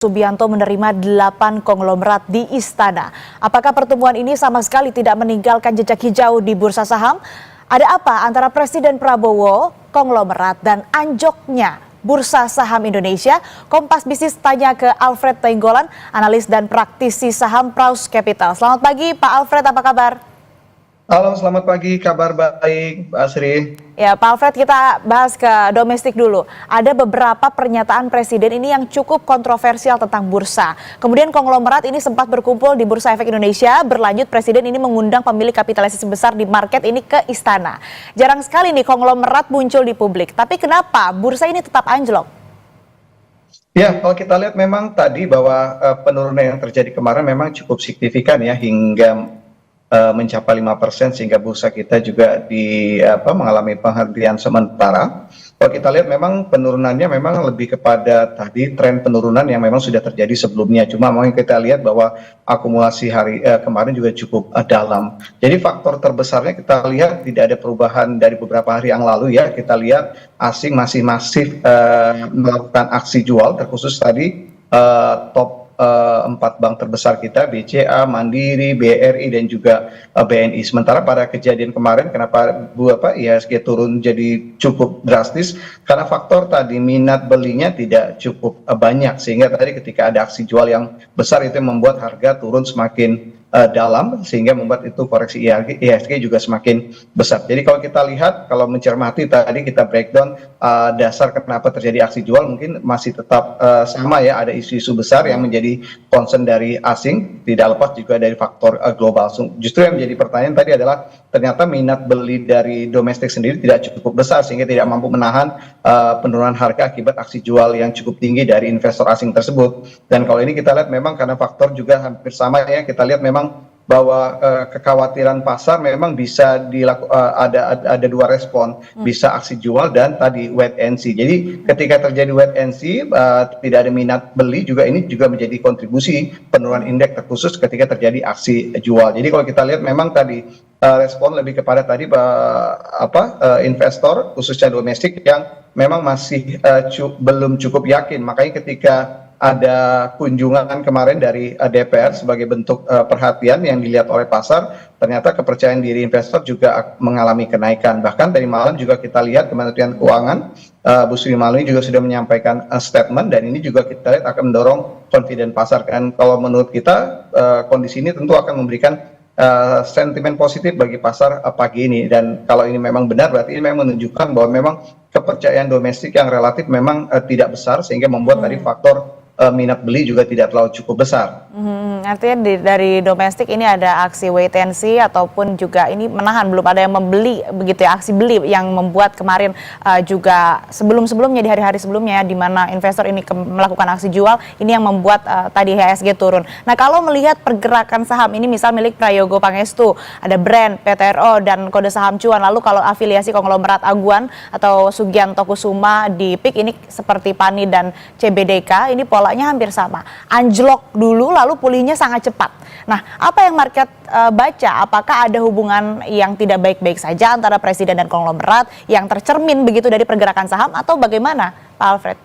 Subianto menerima 8 konglomerat di Istana. Apakah pertemuan ini sama sekali tidak meninggalkan jejak hijau di bursa saham? Ada apa antara Presiden Prabowo, konglomerat, dan anjloknya bursa saham Indonesia? Kompas Bisnis tanya ke Alfred Tenggolan, analis dan praktisi saham Praus Capital. Selamat pagi Pak Alfred, apa kabar? Halo, selamat pagi. Kabar baik, Mbak Asri. Ya, Pak Alfred, kita bahas ke domestik dulu. Ada beberapa pernyataan Presiden ini yang cukup kontroversial tentang bursa. Kemudian konglomerat ini sempat berkumpul di Bursa Efek Indonesia. Berlanjut, Presiden ini mengundang pemilik kapitalisasi besar di market ini ke Istana. Jarang sekali nih konglomerat muncul di publik. Tapi kenapa bursa ini tetap anjlok? Ya, kalau kita lihat memang tadi bahwa penurunan yang terjadi kemarin memang cukup signifikan ya, hingga mencapai 5%, sehingga bursa kita juga mengalami penghentian sementara. Kalau kita lihat memang penurunannya memang lebih kepada tadi tren penurunan yang memang sudah terjadi sebelumnya. Cuma memang kita lihat bahwa akumulasi hari kemarin juga cukup dalam. Jadi faktor terbesarnya kita lihat tidak ada perubahan dari beberapa hari yang lalu ya. Kita lihat asing masih masif melakukan aksi jual, terkhusus tadi top 4 bank terbesar kita, BCA, Mandiri, BRI, dan juga BNI. Sementara pada kejadian kemarin, kenapa IHSG turun jadi cukup drastis? Karena faktor tadi minat belinya tidak cukup banyak, sehingga tadi ketika ada aksi jual yang besar itu membuat harga turun semakin dalam, sehingga membuat itu koreksi IHSG juga semakin besar. Jadi kalau kita lihat, kalau mencermati tadi kita breakdown dasar kenapa terjadi aksi jual, mungkin masih tetap sama ya, ada isu-isu besar yang menjadi concern dari asing, tidak lepas juga dari faktor global. Justru yang menjadi pertanyaan tadi adalah ternyata minat beli dari domestik sendiri tidak cukup besar, sehingga tidak mampu menahan penurunan harga akibat aksi jual yang cukup tinggi dari investor asing tersebut. Dan kalau ini kita lihat memang karena faktor juga hampir sama ya, kita lihat memang bahwa kekhawatiran pasar memang bisa ada dua respon, bisa aksi jual dan tadi wait and see. Jadi ketika terjadi wait and see, tidak ada minat beli, juga ini juga menjadi kontribusi penurunan indeks, terkhusus ketika terjadi aksi jual. Jadi kalau kita lihat memang tadi respon lebih kepada tadi investor khususnya domestik yang memang masih belum cukup yakin. Makanya ketika ada kunjungan kemarin dari DPR sebagai bentuk perhatian yang dilihat oleh pasar, ternyata kepercayaan diri investor juga mengalami kenaikan. Bahkan dari malam juga kita lihat Kementerian Keuangan, Bu Sri Mulyani juga sudah menyampaikan statement, dan ini juga kita lihat akan mendorong confident pasar. Dan kalau menurut kita kondisi ini tentu akan memberikan sentimen positif bagi pasar pagi ini. Dan kalau ini memang benar, berarti ini memang menunjukkan bahwa memang kepercayaan domestik yang relatif memang tidak besar, sehingga membuat tadi faktor minat beli juga tidak terlalu cukup besar. Artinya dari domestik ini ada aksi wait and see, ataupun juga ini menahan, belum ada yang membeli begitu ya, aksi beli yang membuat kemarin juga sebelumnya di hari-hari sebelumnya ya, di mana investor ini melakukan aksi jual, ini yang membuat tadi IHSG turun. Nah, kalau melihat pergerakan saham ini, misal milik Prayogo Pangestu, ada Brand, PTRO, dan kode saham cuan. Lalu kalau afiliasi konglomerat Aguan atau Sugianto Kusuma di PIK ini seperti PANI dan CBDK, ini polanya hampir sama. Anjlok dulu lalu pulihnya sangat cepat. Nah, apa yang market baca? Apakah ada hubungan yang tidak baik-baik saja antara presiden dan konglomerat yang tercermin begitu dari pergerakan saham, atau bagaimana, Pak Alfred?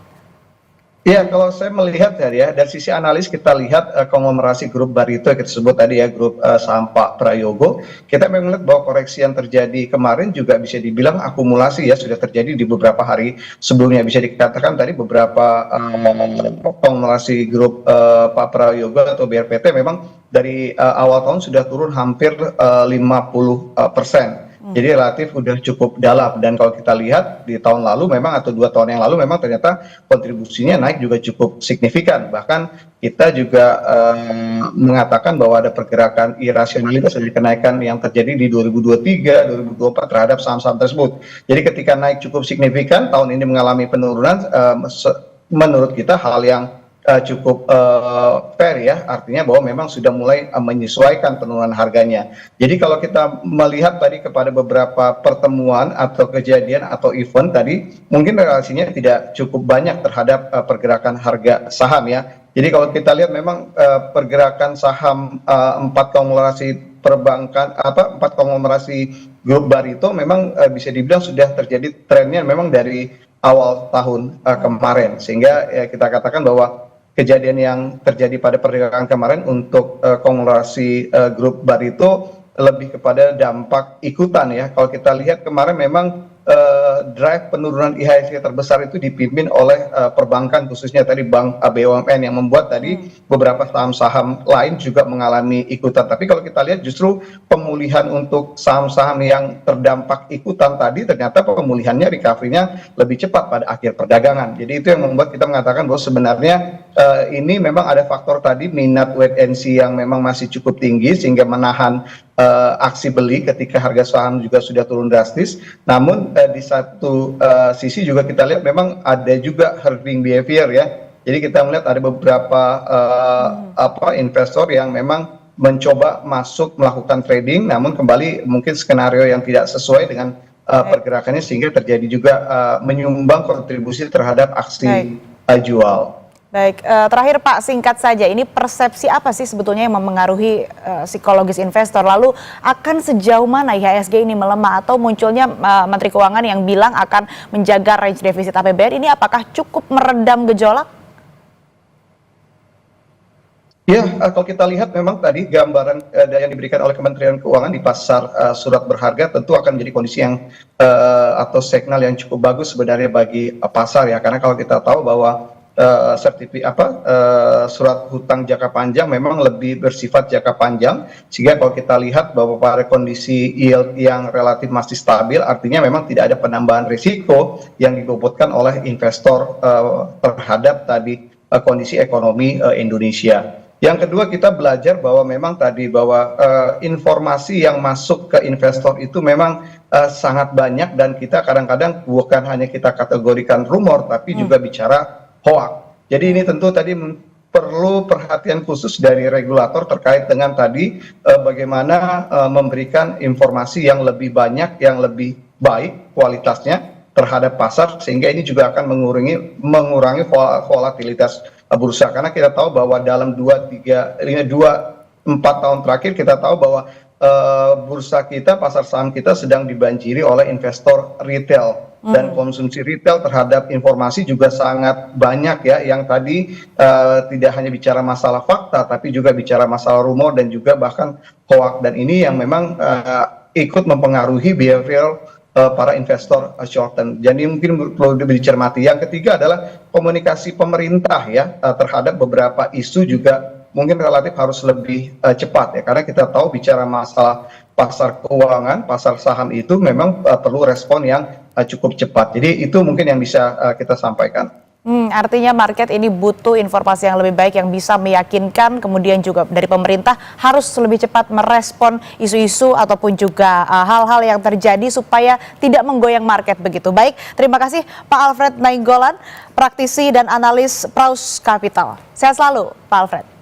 Ya, kalau saya melihat dari sisi analis, kita lihat konglomerasi grup Barito yang kita sebut tadi ya, grup saham Pak Prayogo, kita memang melihat bahwa koreksi yang terjadi kemarin juga bisa dibilang akumulasi ya, sudah terjadi di beberapa hari sebelumnya. Bisa dikatakan tadi beberapa konglomerasi grup Pak Prayogo atau BRPT memang dari awal tahun sudah turun hampir 50%. Jadi relatif udah cukup dalam. Dan kalau kita lihat di tahun lalu memang, atau 2 tahun yang lalu, memang ternyata kontribusinya naik juga cukup signifikan. Bahkan kita juga mengatakan bahwa ada pergerakan irasionalitas dari kenaikan yang terjadi di 2023, 2024 terhadap saham-saham tersebut. Jadi ketika naik cukup signifikan, tahun ini mengalami penurunan, menurut kita hal yang cukup fair ya, artinya bahwa memang sudah mulai menyesuaikan penurunan harganya. Jadi kalau kita melihat tadi kepada beberapa pertemuan atau kejadian atau event tadi, mungkin relasinya tidak cukup banyak terhadap pergerakan harga saham ya. Jadi kalau kita lihat memang pergerakan saham 4 konglomerasi perbankan, 4 konglomerasi grup Barito memang bisa dibilang sudah terjadi trennya memang dari awal tahun kemarin, sehingga kita katakan bahwa kejadian yang terjadi pada perdagangan kemarin untuk konglomerasi grup Barito lebih kepada dampak ikutan ya. Kalau kita lihat kemarin memang drive penurunan IHSG terbesar itu dipimpin oleh perbankan, khususnya tadi Bank BUMN, yang membuat tadi beberapa saham-saham lain juga mengalami ikutan. Tapi kalau kita lihat justru pemulihan untuk saham-saham yang terdampak ikutan tadi, ternyata pemulihannya, recovery-nya lebih cepat pada akhir perdagangan. Jadi itu yang membuat kita mengatakan bahwa sebenarnya ini memang ada faktor tadi minat wait and see yang memang masih cukup tinggi sehingga menahan aksi beli ketika harga saham juga sudah turun drastis. Namun di satu sisi juga kita lihat memang ada juga herding behavior ya. Jadi kita melihat ada beberapa investor yang memang mencoba masuk melakukan trading, namun kembali mungkin skenario yang tidak sesuai dengan pergerakannya sehingga terjadi juga menyumbang kontribusi terhadap aksi jual. Baik, terakhir Pak, singkat saja, ini persepsi apa sih sebetulnya yang memengaruhi psikologis investor? Lalu akan sejauh mana IHSG ini melemah atau munculnya Menteri Keuangan yang bilang akan menjaga range defisit APBN ini apakah cukup meredam gejolak? Ya, kalau kita lihat memang tadi gambaran yang diberikan oleh Kementerian Keuangan di pasar surat berharga tentu akan menjadi kondisi yang atau signal yang cukup bagus sebenarnya bagi pasar ya, karena kalau kita tahu bahwa surat hutang jangka panjang memang lebih bersifat jangka panjang, sehingga kalau kita lihat bahwa pada kondisi yield yang relatif masih stabil, artinya memang tidak ada penambahan risiko yang dibobotkan oleh investor terhadap tadi kondisi ekonomi Indonesia. Yang kedua, kita belajar bahwa memang tadi bahwa informasi yang masuk ke investor itu memang sangat banyak, dan kita kadang-kadang bukan hanya kita kategorikan rumor tapi juga bicara hoax. Jadi ini tentu tadi perlu perhatian khusus dari regulator terkait dengan tadi bagaimana memberikan informasi yang lebih banyak, yang lebih baik kualitasnya terhadap pasar, sehingga ini juga akan mengurangi volatilitas bursa. Karena kita tahu bahwa dalam 2-4 tahun terakhir kita tahu bahwa bursa kita, pasar saham kita sedang dibanjiri oleh investor retail, dan konsumsi retail terhadap informasi juga sangat banyak ya, yang tadi tidak hanya bicara masalah fakta tapi juga bicara masalah rumor dan juga bahkan hoax, dan ini yang memang ikut mempengaruhi behavior para investor short term. Jadi mungkin perlu dicermati. Yang ketiga adalah komunikasi pemerintah ya terhadap beberapa isu juga mungkin relatif harus lebih cepat ya, karena kita tahu bicara masalah pasar keuangan, pasar saham itu memang perlu respon yang cukup cepat. Jadi itu mungkin yang bisa kita sampaikan. Artinya market ini butuh informasi yang lebih baik yang bisa meyakinkan, kemudian juga dari pemerintah harus lebih cepat merespon isu-isu ataupun juga hal-hal yang terjadi supaya tidak menggoyang market begitu. Baik, terima kasih Pak Alfred Nainggolan, praktisi dan analis Praus Capital. Sehat selalu Pak Alfred.